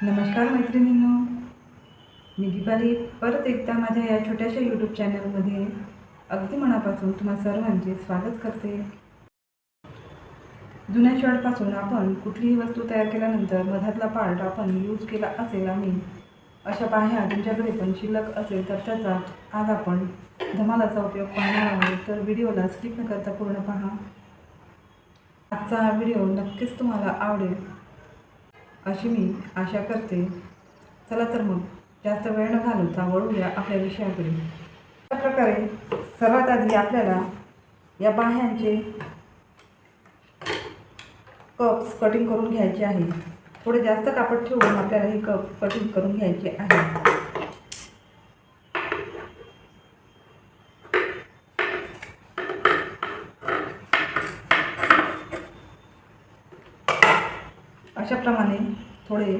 नमस्कार मैत्रिणींनो, मी दीपाली परत एकदा माझ्या या छोट्याशा यूट्यूब चॅनलमध्ये अगदी मनापासून तुम्हा सर्वांचे स्वागत करते. जुन्या शॉर्टपासून आपण कुठलीही वस्तू तयार केल्यानंतर मधातला पार्ट आपण यूज केला असेल आणि अशा बाह्या तुमच्याकडे पण शिल्लक असेल तर त्याचा आज आपण धमालाचा उपयोग पाहणार आहोत. तर व्हिडिओला स्किप न करता पूर्ण पहा. आजचा हा व्हिडिओ नक्कीच तुम्हाला आवडेल अशी मी आशा करते. चला तर मग जास्त वेळ न घालवता वळूया आपल्या विषयाकडे. अशा प्रकारे सर्वात आधी आपल्याला या बाह्यांचे कप्स कटिंग करून घ्यायचे आहे. थोडे जास्त कापड ठेवून आपल्याला हे कप कटिंग करून घ्यायचे आहे. अशाप्रमाणे थोडे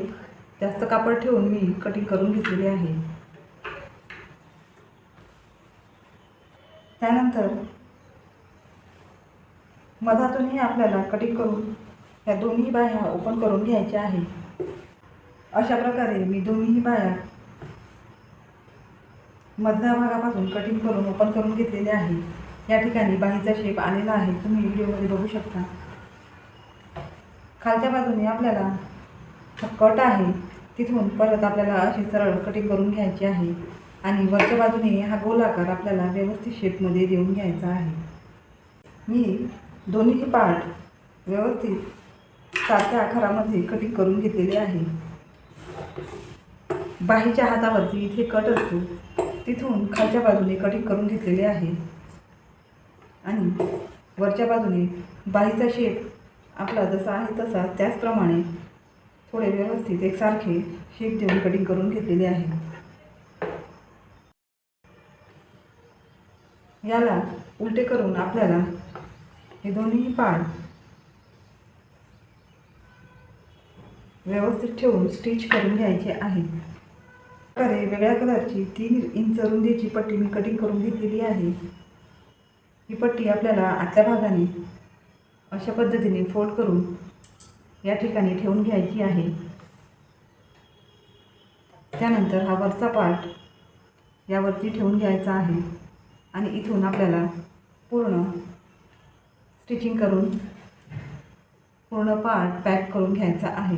जास्त कापड ठेवून मी कटिंग करून घेतलेले आहे. त्यानंतर मधातूनही आपल्याला कटिंग करून या दोन्ही बाह्या ओपन करून घ्यायच्या आहे. अशा प्रकारे मी दोन्ही बाह्या मधल्या भागापासून कटिंग करून ओपन करून घेतलेले आहे. या ठिकाणी बाहीचा शेप आलेला आहे, तुम्ही व्हिडिओमध्ये बघू शकता. खालच्या बाजूने आपल्याला कट आहे तिथून परत आपल्याला अशी सरळ कटिंग करून घ्यायची आहे आणि वरच्या बाजूने हा गोलाकार आपल्याला व्यवस्थित शेपमध्ये देऊन घ्यायचा आहे. मी दोन्ही पार्ट व्यवस्थित सारख्या आकारामध्ये कटिंग करून घेतलेले आहे. बाहीच्या हातावरती इथे कट असतो तिथून खालच्या बाजूने कटिंग करून घेतलेले आहे आणि वरच्या बाजूने बाहीचा शेप आपला जसा आहे तसा त्याचप्रमाणे थोडे व्यवस्थित एकसारखे शेप देऊन कटिंग करून घेतलेले आहे. याला उलटे करून आपल्याला हे दोन्ही पार्ट व्यवस्थित ठेवून स्टिच करून घ्यायचे आहे. प्रकारे वेगळ्या कलरची 3 इंच रुंदीची पट्टी मी कटिंग करून घेतलेली आहे. ही पट्टी आपल्याला आतल्या भागाने अशा पद्धतीने फोल्ड करून या ठिकाणी ठेवून घ्यायची आहे. त्यानंतर हा वरचा पार्ट यावरती ठेवून घ्यायचा आहे आणि इथून आपल्याला पूर्ण स्टिचिंग करून पूर्ण पार्ट पॅक करून घ्यायचा आहे.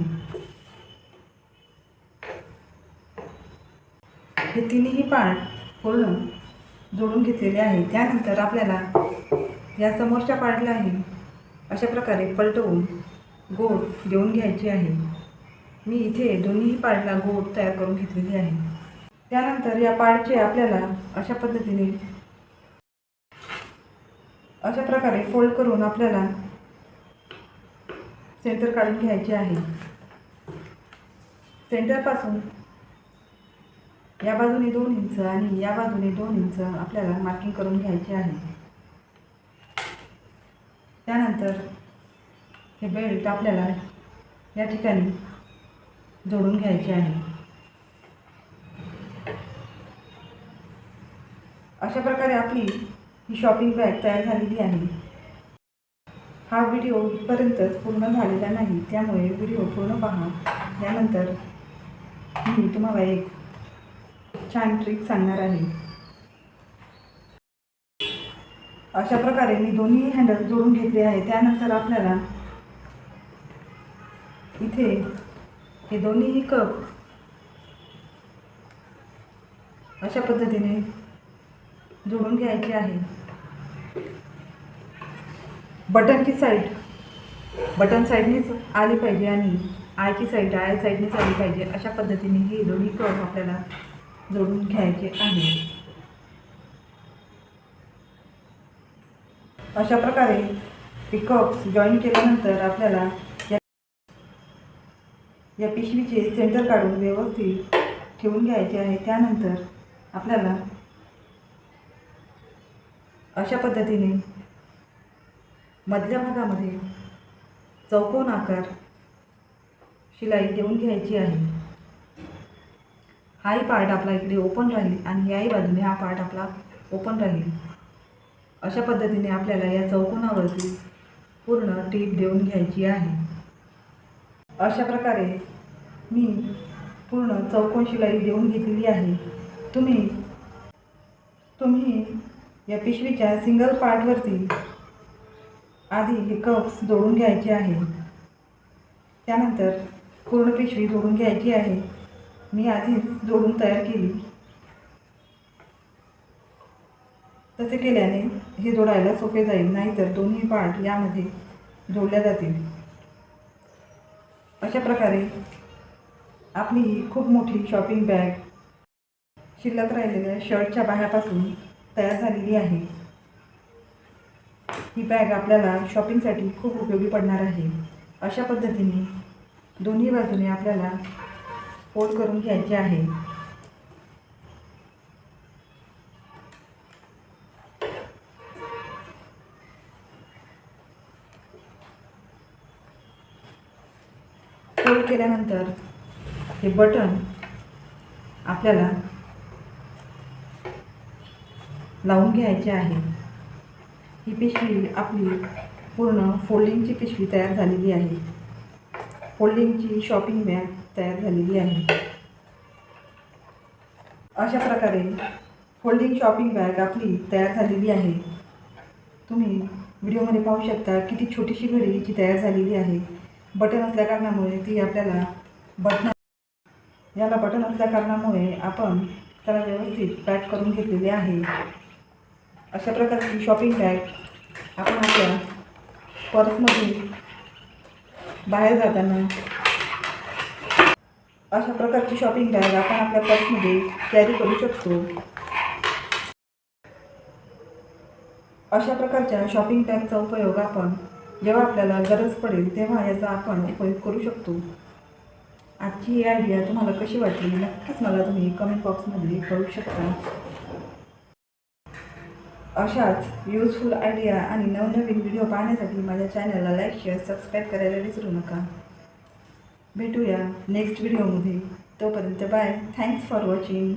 हे तिन्ही पार्ट पूर्ण जोडून घेतलेले आहे. त्यानंतर आपल्याला या समोरच्या पार्टलाही अशा प्रकारे पलटवून गोट देऊन घ्यायची आहे. मी इथे दोन्ही पार्टला गोट तयार करून घेतलेली आहे. त्यानंतर या पार्टचे आपल्याला अशा पद्धतीने अशा प्रकारे फोल्ड करून आपल्याला सेंटर काढून घ्यायचे आहे. सेंटरपासून या बाजूने 2 इंच आणि या बाजूने 2 इंच आपल्याला मार्किंग करून घ्यायचे आहे. त्यानंतर हे बेल्ट आपल्याला या ठिकाणी जोडून घ्यायचे आहे. अशा प्रकारे आपली ही शॉपिंग बॅग तयार झालेली आहे. हा व्हिडिओ इथपर्यंतच पूर्ण झालेला नाही, त्यामुळे व्हिडिओ पूर्ण पहा. यानंतर मी तुम्हाला एक छान ट्रिक सांगणार आहे. अशा प्रकारे मी दोन्ही हँडल जोडून घेतले आहे. त्यानंतर आपल्याला इथे हे दोन्ही कप अशा पद्धतीने जोडून घ्यायचे आहे. बटनची साईड बटन साईडनेच आली पाहिजे आणि आयची साईड आय साईडनेच आली पाहिजे. अशा पद्धतीने हे दोन्ही कप आपल्याला जोडून घ्यायचे आहे. अशा प्रकारे हे कप्स जॉईन केल्यानंतर आपल्याला या पिशवीचे सेंटर काढून व्यवस्थित ठेवून घ्यायचे आहे. त्यानंतर आपल्याला अशा पद्धतीने मधल्या भागामध्ये चौकोन आकार शिलाई देऊन घ्यायची आहे. हाही पार्ट आपला इकडे ओपन राहील आणि याही बाजूने हा पार्ट आपला ओपन राहील. अशा पद्धतीने आपल्याला या चौकोनावरती पूर्ण टीप देऊन घ्यायची आहे. अशा प्रकारे मी पूर्ण चौकोन शिलाई देऊन घेतलेली आहे। तुम्ही या पिशवीच्या सिंगल पार्टवरती आधी हे कप्स जोडून घ्यायचे आहे, त्यानंतर पूर्ण पिशवी जोडून घ्यायची आहे। मी आधीच जोडून तयार केली। तसे केल्याने हे जोडायला सोपे जाईल, नाहीतर दोन्ही पार्ट यामध्ये जोडल्या जातील। अशा प्रकारे आपली ही खूप मोठी शॉपिंग बॅग शिल्लक राहिलेल्या शर्टच्या बाह्यापासून तयार झालेली आहे। ही बॅग आपल्याला शॉपिंगसाठी खूप उपयोगी पडणार आहे। अशा पद्धतीने दोन्ही बाजूने आपल्याला फोल्ड करून घ्यायचे आहे। फोल्ड केल्यानंतर हे बटन आपल्याला लावून घ्यायचे आहे। ही पिशवी आपली पूर्ण फोल्डिंगची पिशवी तयार झालेली आहे। फोल्डिंगची शॉपिंग बॅग तयार झालेली आहे। अशा प्रकारे फोल्डिंग शॉपिंग बॅग आपली तयार झालेली आहे। तुम्ही व्हिडिओमध्ये पाहू शकता किती छोटीशी घडी हिची तयार झालेली आहे। बटन असल्या कारणामुळे ती आपल्याला याला बटन असल्या कारणामुळे आपण त्याला व्यवस्थित पॅक करून घेतलेले आहे। अशा प्रकारची शॉपिंग बॅग आपण आपल्या पर्समध्ये बाहेर जाताना अशा प्रकारची शॉपिंग बॅग आपण आपल्या पर्समध्ये कॅरी करू शकतो। अशा प्रकारच्या शॉपिंग बॅगचा उपयोग आपण जेव्हा आपल्याला गरज पडेल तेव्हा याचा आपण उपयोग करू शकतो। आजची ही आयडिया तुम्हाला कशी वाटली नक्कीच मला तुम्ही कमेंट बॉक्समध्ये कळवू शकता। अशाच यूजफुल आयडिया आणि नवनवीन व्हिडिओ पाहण्यासाठी माझ्या चॅनलला लाईक शेअर सबस्क्राईब करायला विसरू नका। भेटूया नेक्स्ट व्हिडिओमध्ये, तोपर्यंत बाय। Thanks for watching.